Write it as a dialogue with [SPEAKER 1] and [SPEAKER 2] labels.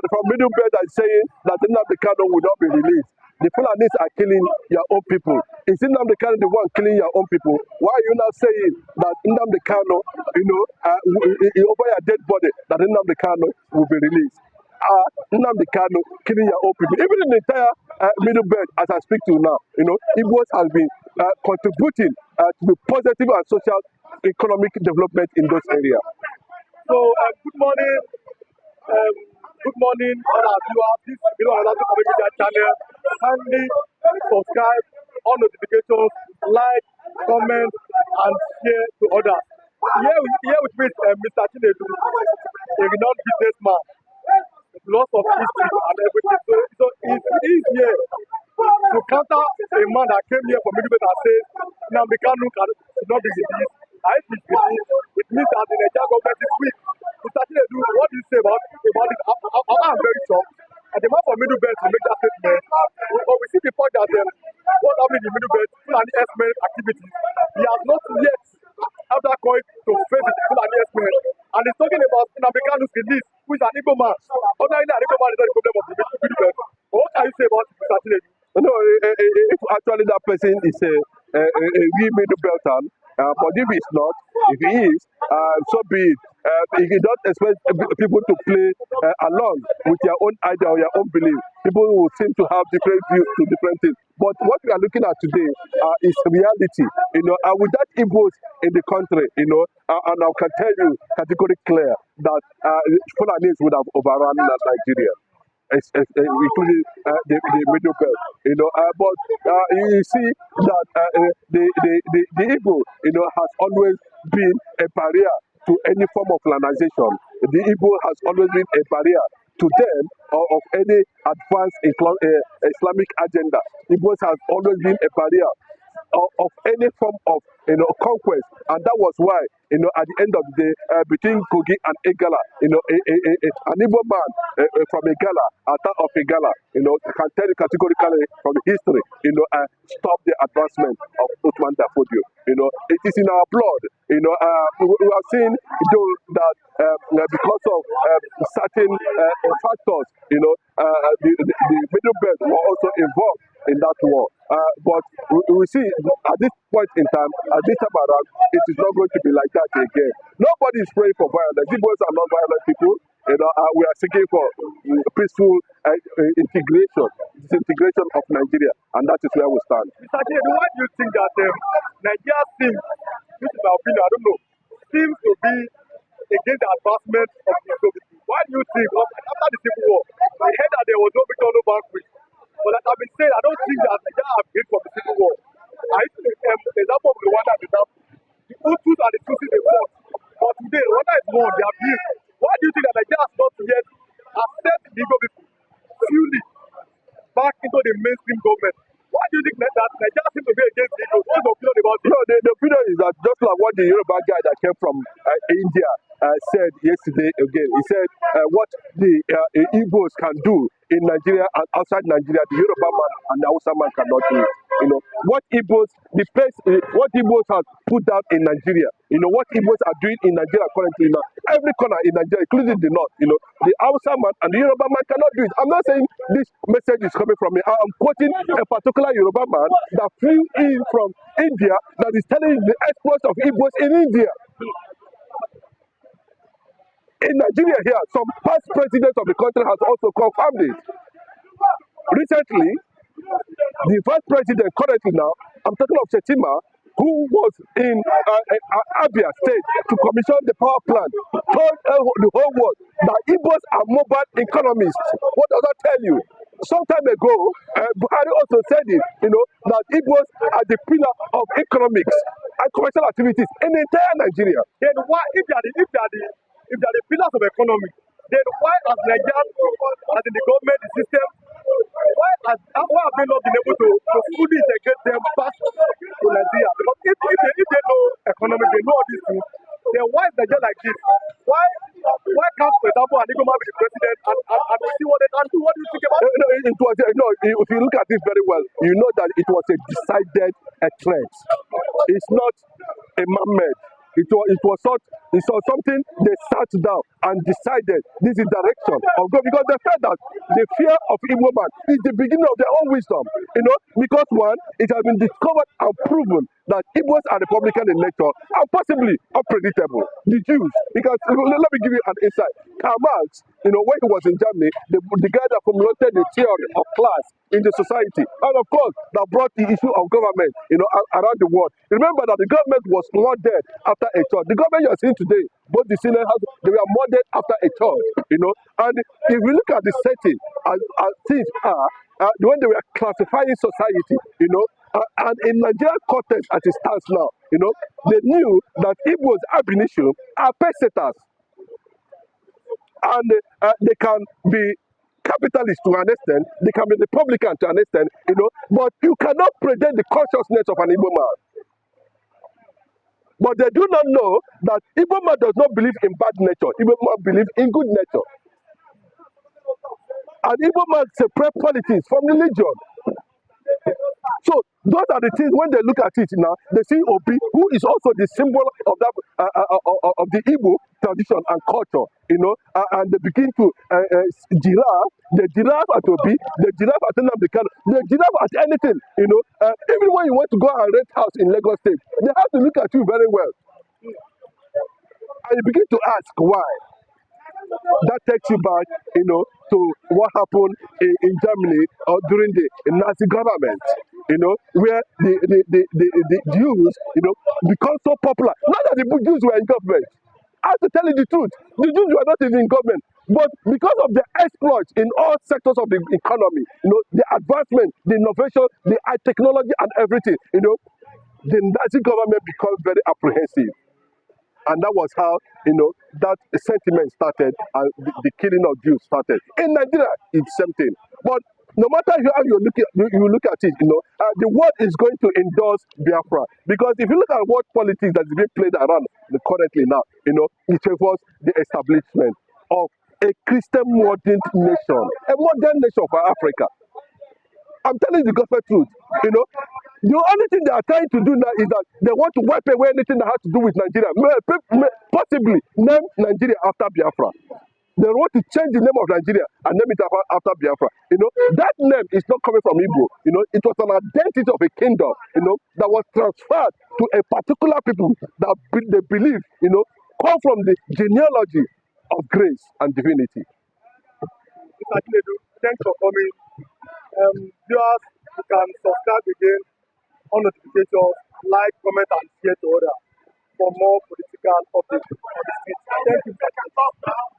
[SPEAKER 1] from Middle Belt are saying that Nnamdi Kanu will not be released. The Fulanis are killing your own people. Is Nnamdi Kanu the one killing your own people? Why are you now saying that Nnamdi Kanu, over your dead body, that Nnamdi Kanu will be released? Nnamdi Kanu killing your own people. Even in the entire Middle Belt, as I speak to you now, Igbos has been contributing to the positive and social economic development in those areas.
[SPEAKER 2] So, good morning. Good morning, all our viewers. This is another community channel. Kindly subscribe, on notifications, like, comment, and share to others. Here with me is Mr. Chinedu, a renowned businessman, lots of history and everything. So he's here to counter a man that came here from Middle Belt and said, Nnamdi Kanu should not be released. I think it means that the Nigerian government is weak. Mr. Chinedu, what do you say about this? I'm very shocked. And the man from Middle Belt to make that statement. But we see the point that what happened in the Middle Belt, FULANI Herdsmen activities, he has not yet have that coin to face the FULANI Herdsmen. And he's talking about Nnamdi Kanu's release, who is an Igbo man. Ordinarily, an Igbo man is not the problem of the Middle Belt. But what can you say about Mr. Chinedu?
[SPEAKER 1] No, if actually that person is a real Middle Belter, but if he's not, if he is, so be it. If you don't expect people to play along with your own idea or your own belief, people will seem to have different views to different things. But what we are looking at today is reality, and with that Igbos in the country, and I can tell you categorically clear that Fulanis would have overrun Nigeria, including the Middle Belt, but you see that the Igbo, has always been a barrier to any form of colonization. The Igbo has always been a barrier to them of any advanced Islamic agenda. Igbos has always been a barrier of any form of conquest, and that was why at the end of the day, between Kogi and Igala, an Igbo man from Igala, a town of Igala, can tell you categorically from the history, stop the advancement of Uthman Dafodio. It is in our blood. We have seen though that because of certain factors, the Middle Belt were also involved in that war. But we see at this point in time, at this time around, it is not going to be like that again. Nobody is praying for violence. Igbos are not violent people. We are seeking for peaceful disintegration of Nigeria, and that is where we stand.
[SPEAKER 2] Mr. Chinedu, why do you think that Nigeria seems, this is my opinion, I don't know, seems to be against the advancement of the Soviet? Why do you think, after the Civil War, I heard that there was no victor, no banquet? But like I've been saying, I don't think that Nigeria have gained from the Civil War. I used to the example of Rwanda as example. The Hutus and the Tutsis they fought. But today, Rwanda is won, they have been. Why do you think that Nigeria has not yet accepted the Igbo people fully back into the mainstream government? Why do you think that Nigeria seems to be against the Igbo? What's your opinion about this?
[SPEAKER 1] The opinion is that just like what the Yoruba guy that came from India said yesterday again, he said what the Igbos can do in Nigeria and outside Nigeria, the Yoruba man and the Hausa man cannot do it. What Igbos, what Igbos have put down in Nigeria, what Igbos are doing in Nigeria currently, every corner in Nigeria, including the north, the Hausa man and the Yoruba man cannot do it. I'm not saying this message is coming from me. I'm quoting a particular Yoruba man that flew in from India that is telling the exploits of Igbos in India. In Nigeria here, some past presidents of the country has also confirmed it. Recently, the vice president currently now, I'm talking of Shetima, who was in Abia State to commission the power plant, told the whole world that Igbos are mobile economists. What does that tell you? Some time ago, Buhari also said it, that Igbos are the pillar of economics and commercial activities in the entire Nigeria.
[SPEAKER 2] Then why, if they are the pillars of economy, then why has Nigeria, as in the government, the system, why have they not been able to fully integrate them back to Nigeria? Because if they know economy, they know all these things, then why is Nigeria like this? Why can't, for example, an Igbo man be the president and we see what they can do? What do you think about it?
[SPEAKER 1] If you look at this very well, you know that it was a decided threat. It's not a man-made. it was something they sat down and decided this is direction of God, because they felt that the fear of Igbo man is the beginning of their own wisdom. Because one, it has been discovered and proven that Igbos are Republican in nature and possibly unpredictable. The Jews, because let me give you an insight. Karl Marx, when he was in Germany, the guy that formulated the theory of class in the society, and of course, that brought the issue of government, around the world. Remember that the government was murdered after a church. The government you are seeing today, both the Senate House, they were murdered after a church, And if we look at the setting, as things are, when they were classifying society, and in Nigerian context as it stands now, they knew that Igbos ab initio are pesetas, and they can be capitalists to an extent, they can be Republican to an extent, but you cannot predict the consciousness of an Igbo man. But they do not know that Igbo man does not believe in bad nature. Igbo man believes in good nature. And Igbo man separate politics from religion. So those are the things, when they look at it now, they see Obi, who is also the symbol of that of the Igbo tradition and culture, and they begin to giraffe, the giraffe at Obi, the giraffe at Nnamdi Kanu, the giraffe at anything, even when you want to go and rent house in Lagos State, they have to look at you very well. And you begin to ask why. That takes you back, to what happened in Germany during the Nazi government, where the Jews, become so popular. Not that the Jews were in government. I have to tell you the truth. The Jews were not even in government. But because of the exploits in all sectors of the economy, the advancement, the innovation, the technology and everything, the Nazi government becomes very apprehensive. And that was how, that sentiment started and the killing of Jews started. In Nigeria, it's the same thing. But no matter how you look at it, the world is going to endorse Biafra. Because if you look at what politics that is being played around currently now, it favors the establishment of a Christian modern nation, a modern nation for Africa. I'm telling you the gospel truth. The only thing they are trying to do now is that they want to wipe away anything that has to do with Nigeria. Possibly name Nigeria after Biafra. They want to change the name of Nigeria and name it after Biafra. That name is not coming from Igbo. It was an identity of a kingdom, that was transferred to a particular people that they believe, come from the genealogy of grace and divinity.
[SPEAKER 2] Thanks for coming. Viewers, you can subscribe again on notifications, like, comment, and share to others for more political updates on the street. Thank you.